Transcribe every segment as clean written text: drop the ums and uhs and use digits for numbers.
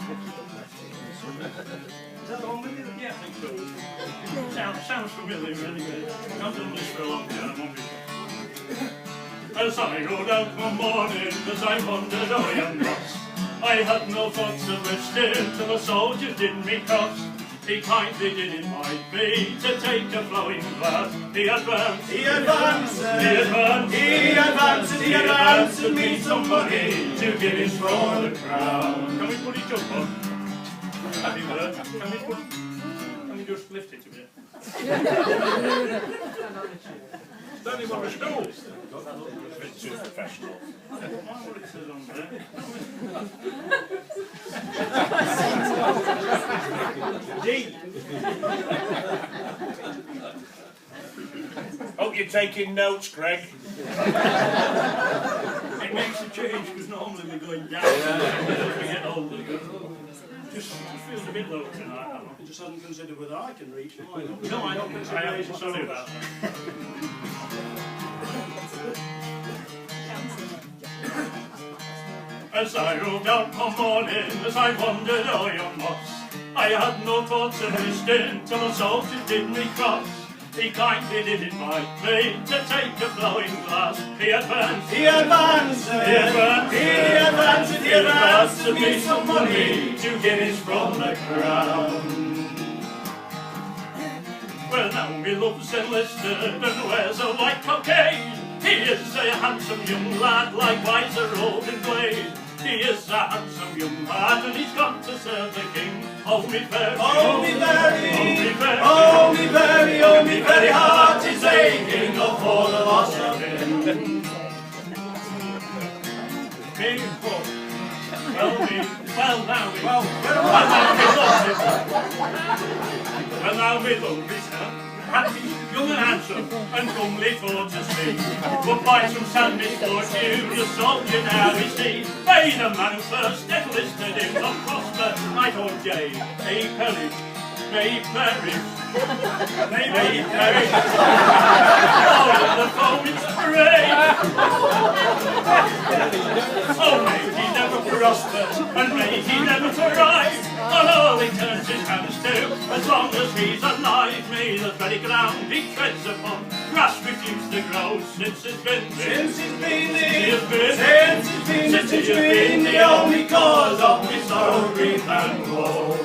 Is that the one with you? Yeah, I think so. Sounds familiar anyway. I've done this for a long time. As I rode out one morning, as I wandered away on cross, I had no thoughts of resting till a soldier did me cross. He kindly did invite me to take a flowing glass. He advanced, he advanced, he advanced, he advanced, he advanced to meet somebody to give his throne a crown. Can we put it up on? Happy word. Can we just lift it a bit? Don't even want to school. A bit too professional. I don't mind what it says on there. D. Hope you're taking notes, Greg. It makes a change because normally we're going down as we get older. Just feels a bit low tonight. He just hasn't considered whether I can reach him. No, I don't consider it. I'm sorry about that. As I rode out one morning, as I wandered o'er yon moss, I had no thoughts of resting till a soldier did me cross. He kindly did invite me to take a flowing glass. He advanced, he advanced, he advanced, he advanced, he advanced to me some money to get his from the crown. Well, now me love's enlisted and wears a white cockade. He is a handsome young lad, likewise a roving blade. He is a handsome young lad, and he's gone to serve the king. Oh me very, oh me very, oh me very, oh me very, oh me very heart is aching of all the loss of him. Well now we love this, happy, young and handsome, and comely for to see. But by some sad misfortune, the soldier now is he. May the man who first enlisted him not prosper, night or day, may perish, may perish, may perish. Oh, the foeman's parade! Oh, may he never prosper, and may he never thrive. On all he turns his hands to, as long as he's alive. May the very ground he treads upon grass refuse to grow. Since he's been the only cause of his sorrow, grief and woe.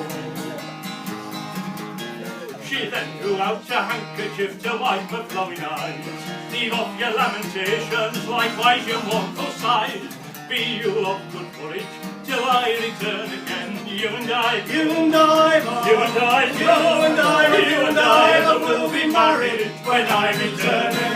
She then drew out a handkerchief to wipe her flowing eyes. Leave off your lamentations, likewise your mournful sighs. Be you of good courage till I return again. You and I, you and I, you and I, you and I, you and I will be married when I return again.